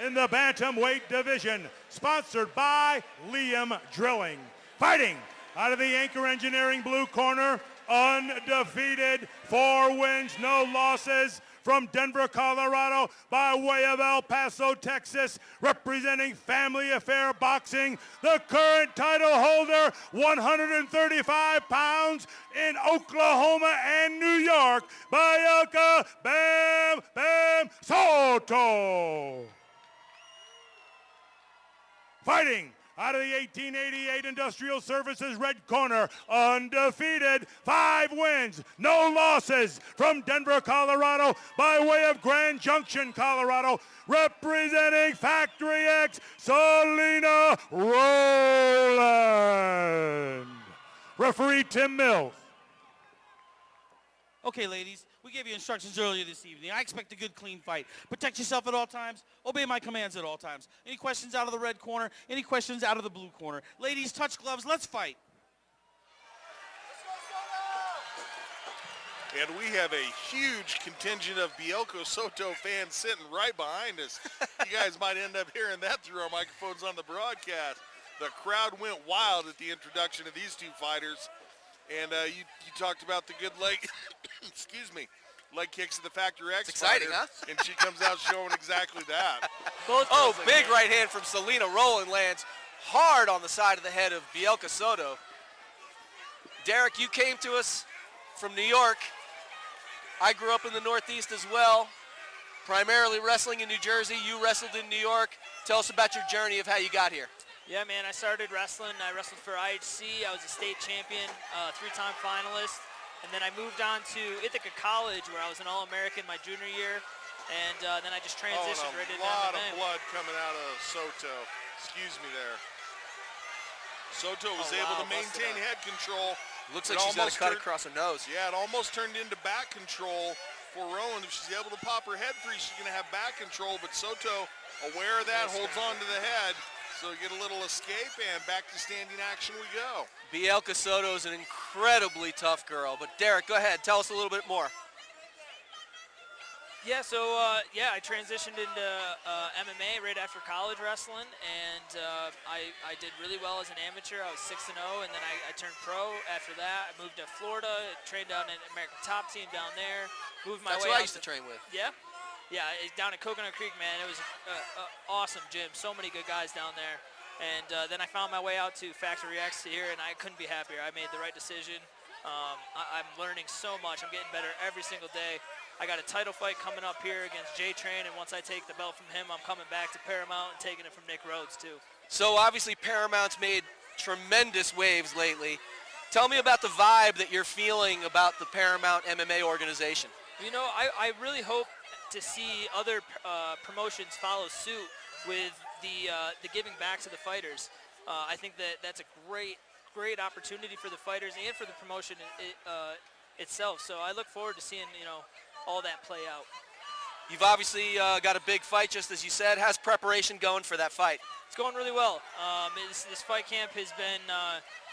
in the bantamweight division, sponsored by Liam Drilling. Fighting out of the Anchor Engineering blue corner, undefeated, 4 wins, no losses, from Denver, Colorado, by way of El Paso, Texas, representing Family Affair Boxing, the current title holder, 135 pounds in Oklahoma and New York, Byelka Bam Bam Soto. Fighting out of the 1888 Industrial Services red corner, undefeated, 5 wins, no losses, from Denver, Colorado, by way of Grand Junction, Colorado, representing Factory X, Salina, Rowland. Referee Tim Mills. Okay, ladies, we gave you instructions earlier this evening. I expect a good, clean fight. Protect yourself at all times. Obey my commands at all times. Any questions out of the red corner? Any questions out of the blue corner? Ladies, touch gloves. Let's fight. And we have a huge contingent of Byelka Soto fans sitting right behind us. You guys might end up hearing that through our microphones on the broadcast. The crowd went wild at the introduction of these two fighters. And you talked about the good leg, excuse me, leg kicks of the Factory X. It's exciting, fighter, huh? And she comes out showing exactly that. Oh, big right hand from Salina. Rowland lands hard on the side of the head of Byelka Soto. Derek, you came to us from New York. I grew up in the Northeast as well, primarily wrestling in New Jersey. You wrestled in New York. Tell us about your journey of how you got here. Yeah, man, I started wrestling. I wrestled for IHC. I was a state champion, 3-time finalist. And then I moved on to Ithaca College, where I was an All-American my junior year. And then I just transitioned right into MMA. A lot of blood coming out of Soto. Excuse me there. Soto was able to maintain head control. Looks like she's got a cut across her nose. Yeah, it almost turned into back control for Rowland. If she's able to pop her head free, she's going to have back control. But Soto, aware of that, holds on to the head. So we get a little escape, and back to standing action we go. Byelka Soto is an incredibly tough girl. But Derek, go ahead. Tell us a little bit more. Yeah, so, I transitioned into MMA right after college wrestling, and I did really well as an amateur. I was 6-0, and then I turned pro after that. I moved to Florida, trained on an American Top Team down there, moved my way That's who I out used to train with. Yeah? Yeah, down at Coconut Creek, man. It was an awesome gym. So many good guys down there. And then I found my way out to Factory X here, and I couldn't be happier. I made the right decision. I'm learning so much. I'm getting better every single day. I got a title fight coming up here against J-Train, and once I take the belt from him, I'm coming back to Paramount and taking it from Nick Rhodes, too. So obviously Paramount's made tremendous waves lately. Tell me about the vibe that you're feeling about the Paramount MMA organization. You know, I really hope to see other promotions follow suit with the giving back to the fighters. I think that's a great opportunity for the fighters and for the promotion itself. So I look forward to seeing, all that play out. You've obviously got a big fight, just as you said. How's preparation going for that fight? It's going really well. This fight camp has been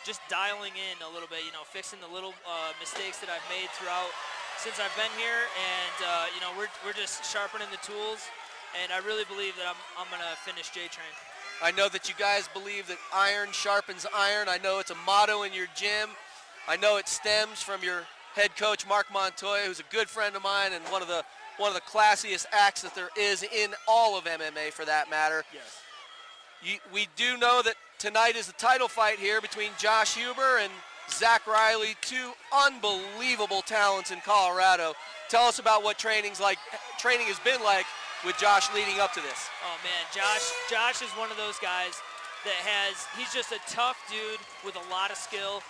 just dialing in a little bit, fixing the little mistakes that I've made throughout since I've been here, and we're just sharpening the tools, and I really believe that I'm gonna finish J-Train. I know that you guys believe that iron sharpens iron. I know it's a motto in your gym. I know it stems from your head coach Mark Montoya, who's a good friend of mine and one of the classiest acts that there is in all of MMA, for that matter. Yes. We do know that tonight is the title fight here between Josh Huber and Zach Riley, two unbelievable talents in Colorado. Tell us about what training has been like with Josh leading up to this. Oh man, Josh is one of those guys that he's just a tough dude with a lot of skill,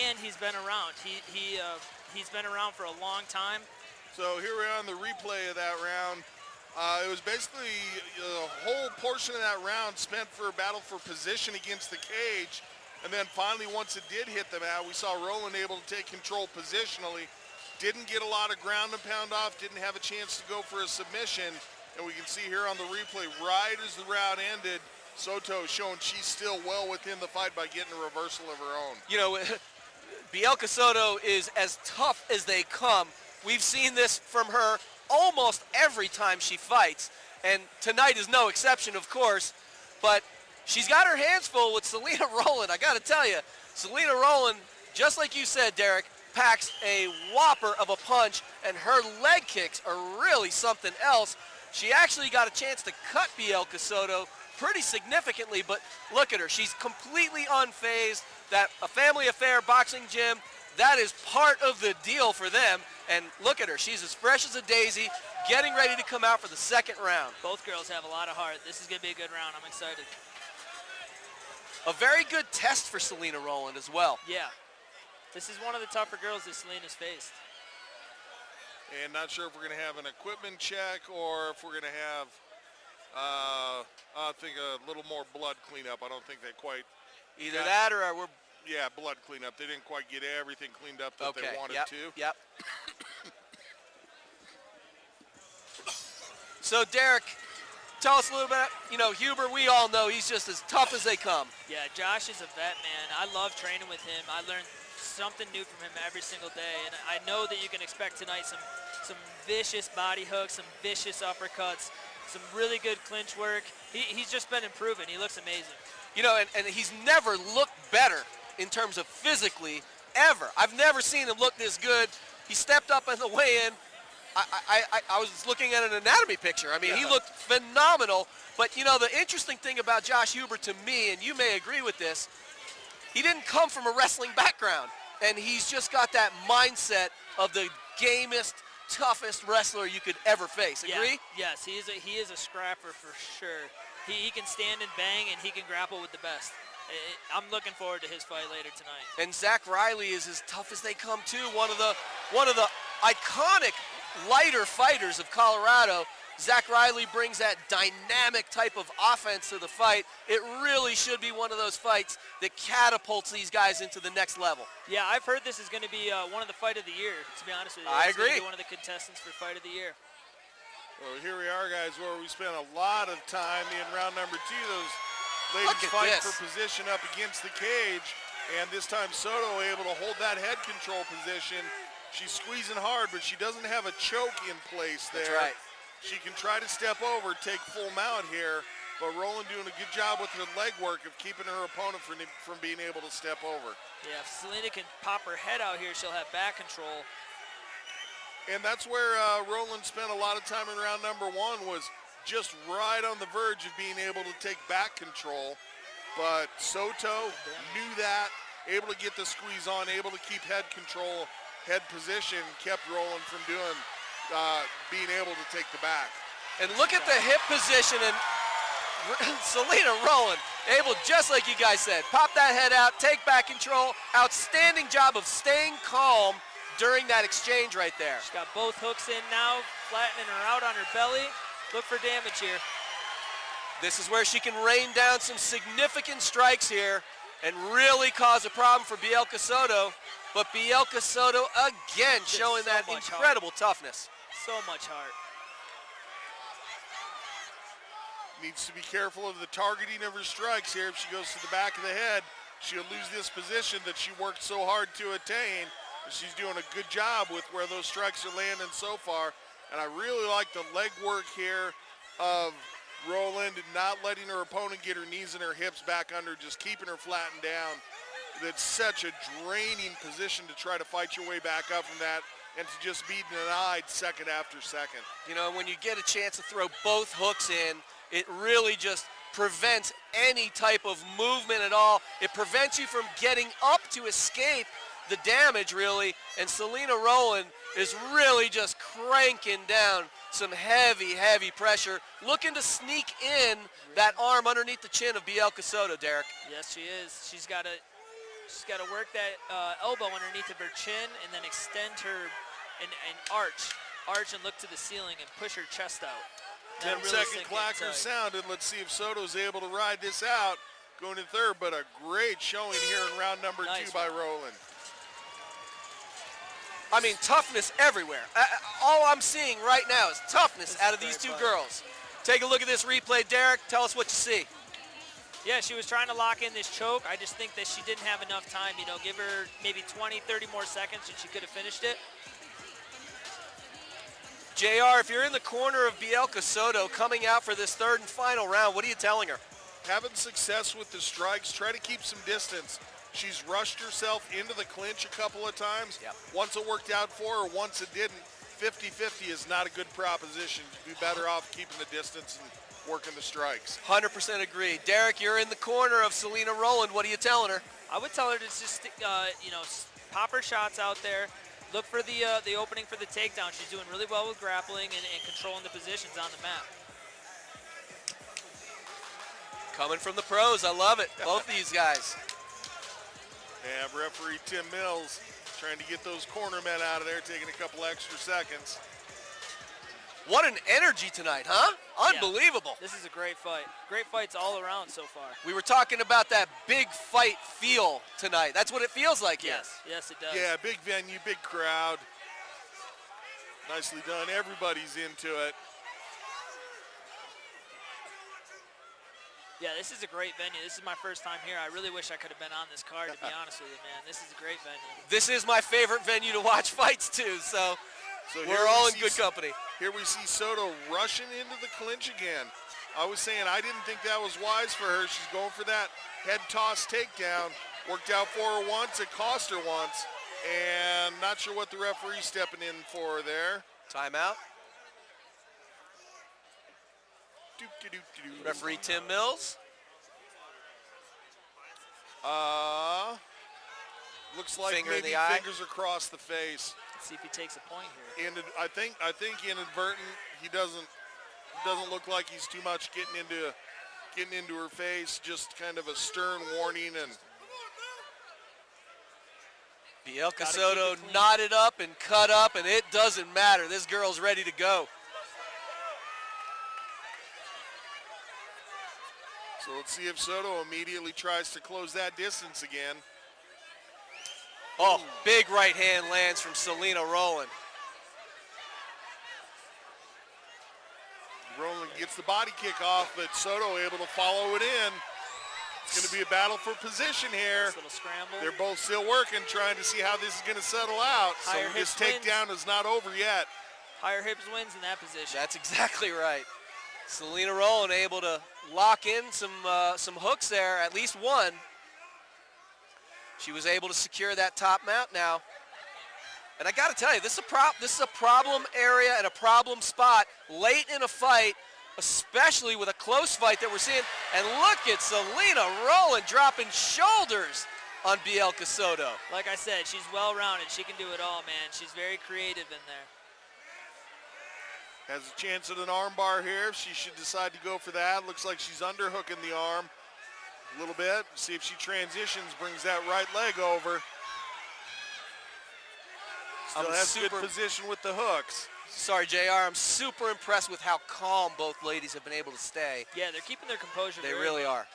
and he's been around. He's been around for a long time. So here we are on the replay of that round. It was basically the whole portion of that round spent for a battle for position against the cage. And then finally, once it did hit the mat, we saw Rowland able to take control positionally. Didn't get a lot of ground and pound off, didn't have a chance to go for a submission. And we can see here on the replay, right as the round ended, Soto showing she's still well within the fight by getting a reversal of her own. Byelka Soto is as tough as they come. We've seen this from her almost every time she fights. and tonight is no exception, of course. But she's got her hands full with Salina Rowland. I got to tell you, Salina Rowland, just like you said, Derek, packs a whopper of a punch, and her leg kicks are really something else. She actually got a chance to cut Byelka Soto pretty significantly, but look at her. She's completely unfazed. That a family affair boxing gym, that is part of the deal for them. And look at her. She's as fresh as a daisy, getting ready to come out for the second round. Both girls have a lot of heart. This is going to be a good round. I'm excited. A very good test for Salina Rowland as well. Yeah. This is one of the tougher girls that Salina's faced. And not sure if we're going to have an equipment check or if we're going to have, I think, a little more blood cleanup. I don't think they quite. Either that or we're. Yeah, blood cleanup. They didn't quite get everything cleaned up that they wanted to. Yep. So, Derek, tell us a little bit. You know, Huber, we all know he's just as tough as they come. Yeah, Josh is a vet, man. I love training with him. I learned something new from him every single day, and I know that you can expect tonight some vicious body hooks, some vicious uppercuts, some really good clinch work. He's just been improving. He looks amazing. You know, and he's never looked better in terms of physically, ever. I've never seen him look this good. He stepped up in the weigh-in. I was looking at an anatomy picture. I mean, he looked phenomenal. But, you know, the interesting thing about Josh Huber to me, and you may agree with this, he didn't come from a wrestling background. And he's just got that mindset of the gamest, toughest wrestler you could ever face. Agree? Yeah. Yes, he is a scrapper for sure. He can stand and bang, and he can grapple with the best. I'm looking forward to his fight later tonight. And Zach Riley is as tough as they come too. One of the iconic lighter fighters of Colorado. Zach Riley brings that dynamic type of offense to the fight. It really should be one of those fights that catapults these guys into the next level. Yeah, I've heard this is going to be one of the fight of the year, to be honest with you. I It's gonna agree. be one of the contestants for fight of the year. Well, here we are, guys, where we spent a lot of time in round number 2. Those Look ladies at fight this. for position up against the cage, and this time Soto able to hold that head control position. She's squeezing hard, but she doesn't have a choke in place there. That's right. She can try to step over, take full mount here, but Rowland doing a good job with her leg work of keeping her opponent from being able to step over. Yeah, if Salina can pop her head out here, she'll have back control. And that's where Rowland spent a lot of time in round number 1, was just right on the verge of being able to take back control. But Soto knew that, able to get the squeeze on, able to keep head control, head position, kept Rowland from being able to take the back. And look at the hip position, and Salina Rowland able, just like you guys said, pop that head out, take back control. Outstanding job of staying calm during that exchange right there. She's got both hooks in now, flattening her out on her belly. Look for damage here. This is where she can rain down some significant strikes here and really cause a problem for Byelka Soto. But Byelka Soto again Just showing so that much incredible toughness. So much heart. Needs to be careful of the targeting of her strikes here. If she goes to the back of the head, she'll lose this position that she worked so hard to attain. She's doing a good job with where those strikes are landing so far. And I really like the leg work here of Rowland, not letting her opponent get her knees and her hips back under, just keeping her flattened down. That's such a draining position to try to fight your way back up from that and to just be denied second after second. You know, when you get a chance to throw both hooks in, it really just prevents any type of movement at all. It prevents you from getting up to escape the damage, really. And Salina Rowland is really just cranking down some heavy, heavy pressure, looking to sneak in that arm underneath the chin of Byelka Soto, Derek. Yes, she is. She's got to work that elbow underneath of her chin and then extend her and arch and look to the ceiling and push her chest out. 10-second clacker sounded. Let's see if Soto's able to ride this out going to third, but a great showing here in round number 2 by Rowland. I mean, toughness everywhere. All I'm seeing right now is toughness out of these two girls. Take a look at this replay, Derek. Tell us what you see. Yeah, she was trying to lock in this choke. I just think that she didn't have enough time. You know, give her maybe 20, 30 more seconds and she could have finished it. JR, if you're in the corner of Byelka Soto coming out for this third and final round, what are you telling her? Having success with the strikes, try to keep some distance. She's rushed herself into the clinch a couple of times. Yep. Once it worked out for her, once it didn't. 50-50 is not a good proposition. You'd be better off keeping the distance and working the strikes. 100% agree. Derek, you're in the corner of Salina Rowland. What are you telling her? I would tell her to just, pop her shots out there. Look for the opening for the takedown. She's doing really well with grappling and controlling the positions on the mat. Coming from the pros. I love it. Both these guys. And referee Tim Mills trying to get those corner men out of there, taking a couple extra seconds. What an energy tonight, huh? Unbelievable. Yeah, this is a great fight. Great fights all around so far. We were talking about that big fight feel tonight. That's what it feels like here. Yes, it does. Yeah, big venue, big crowd. Nicely done. Everybody's into it. Yeah, this is a great venue. This is my first time here. I really wish I could have been on this card, to be honest with you, man. This is a great venue. This is my favorite venue to watch fights too, so we're all in good company. Here we see Soto rushing into the clinch again. I was saying I didn't think that was wise for her. She's going for that head toss takedown. Worked out for her once. It cost her once. And not sure what the referee's stepping in for there. Timeout. Referee Tim Mills. Looks like Finger in maybe the eye. fingers across the face. Let's see if he takes a point here. I think inadvertent. He doesn't look like he's too much getting into her face. Just kind of a stern warning. And Byelka Soto knotted up and cut up, and it doesn't matter. This girl's ready to go. so let's see if Soto immediately tries to close that distance again. Oh, big right hand lands from Salina Rowland. Rowland gets the body kick off, but Soto able to follow it in. It's going to be a battle for position here. Nice little scramble. They're both still working, trying to see how this is going to settle out. So Higher this hips takedown is not over yet. Higher hips wins in that position. That's exactly right. Salina Rowland able to lock in some hooks there, at least one. She was able to secure that top mount now. And I got to tell you, this is a problem area and a problem spot late in a fight, especially with a close fight that we're seeing. And look at Salina Rowland dropping shoulders on Byelka Soto. Like I said, she's well-rounded. She can do it all, man. She's very creative in there. Has a chance at an arm bar here. She should decide to go for that. Looks like she's underhooking the arm a little bit. See if she transitions, brings that right leg over. Still has good position with the hooks. Sorry, JR, I'm super impressed with how calm both ladies have been able to stay. Yeah, they're keeping their composure. They very really well. are.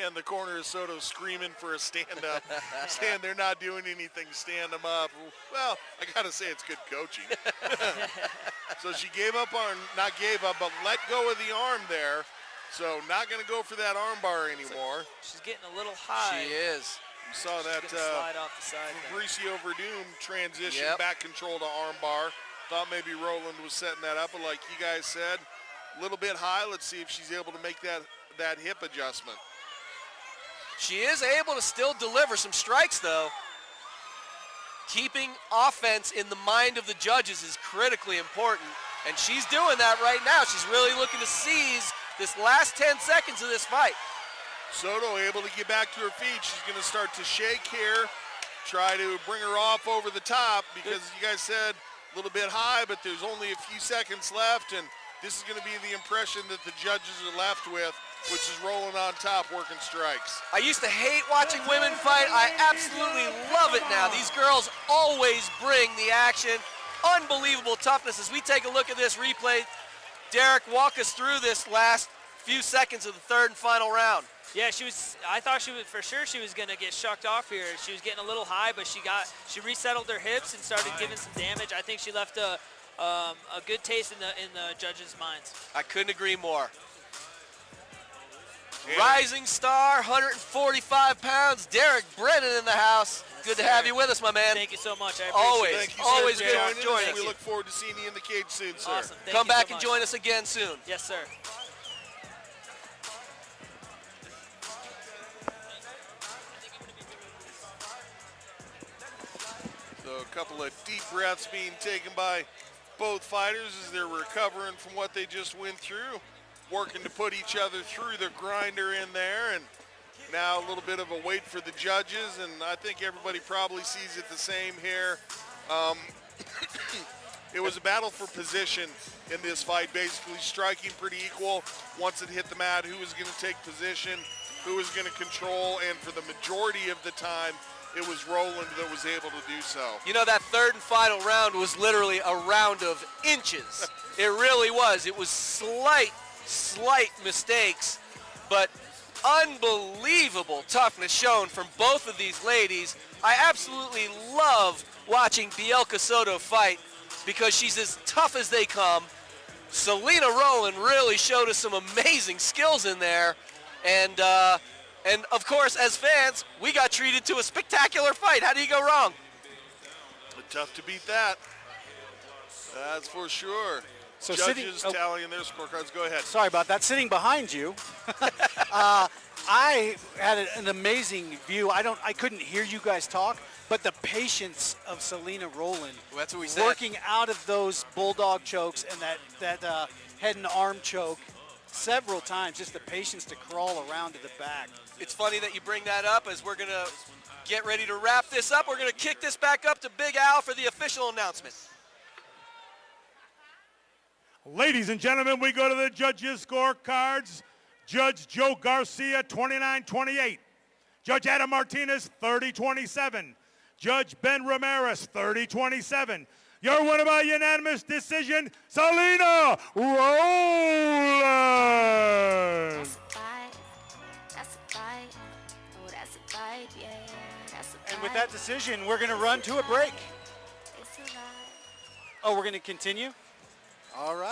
And the corner of Soto screaming for a stand-up, saying they're not doing anything, stand them up. Well, I got to say it's good coaching. So she not gave up, but let go of the arm there. So not going to go for that arm bar anymore. She's getting a little high. She is. You saw that slide off the side there. Fabricio Verdum transition, Yep. back control to arm bar. Thought maybe Rowland was setting that up, but like you guys said, a little bit high. Let's see if she's able to make that hip adjustment. She is able to still deliver some strikes, though. Keeping offense in the mind of the judges is critically important, and she's doing that right now. She's really looking to seize this last 10 seconds of this fight. Soto able to get back to her feet. She's going to start to shake here, try to bring her off over the top because you guys said a little bit high, but there's only a few seconds left, and this is going to be the impression that the judges are left with, which is rolling on top, working strikes. I used to hate watching women fight. I absolutely love it now. These girls always bring the action. Unbelievable toughness. As we take a look at this replay, Derek, walk us through this last few seconds of the third and final round. Yeah, I thought for sure she was gonna get shucked off here. She was getting a little high, but she resettled her hips and started giving some damage. I think she left a good taste in the judges' minds. I couldn't agree more. Rising star, 145 pounds, Derek Brennan in the house. Good to have you with us, my man. Thank you so much. I appreciate Always. it. Thank you, Always sir, good for to joining join us. us. We look forward to seeing you in the cage soon, sir. Awesome. Thank Come you so back and much. join us again soon. Yes, sir. So a couple of deep breaths being taken by both fighters as they're recovering from what they just went through, working to put each other through the grinder in there, and now a little bit of a wait for the judges, and I think everybody probably sees it the same here. It was a battle for position in this fight, basically striking pretty equal. Once it hit the mat, who was going to take position, who was going to control, and for the majority of the time, it was Rowland that was able to do so. You know, that third and final round was literally a round of inches. It really was. It was slight mistakes, but unbelievable toughness shown from both of these ladies. I absolutely love watching Byelka Soto fight because she's as tough as they come. Salina Rowland really showed us some amazing skills in there, and of course, as fans, we got treated to a spectacular fight. How do you go wrong? Tough to beat that. That's for sure. So Judges tallying their scorecards. Go ahead. Sorry about that. Sitting behind you, I had an amazing view. I couldn't hear you guys talk, but the patience of Salina Rowland, Well, that's what we said. working out of those bulldog chokes and that head and arm choke several times, just the patience to crawl around to the back. It's funny that you bring that up as we're going to get ready to wrap this up. We're going to kick this back up to Big Al for the official announcement. Ladies and gentlemen, we go to the judges' scorecards. Judge Joe Garcia, 29-28. Judge Adam Martinez, 30-27. Judge Ben Ramirez, 30-27. Your winner by unanimous decision, Salina Rowland. That's a fight. That's a fight. Oh, that's a fight. Yeah, that's a fight. And with that decision, we're going to run to a break. It's a lie. Oh, we're going to continue? All right.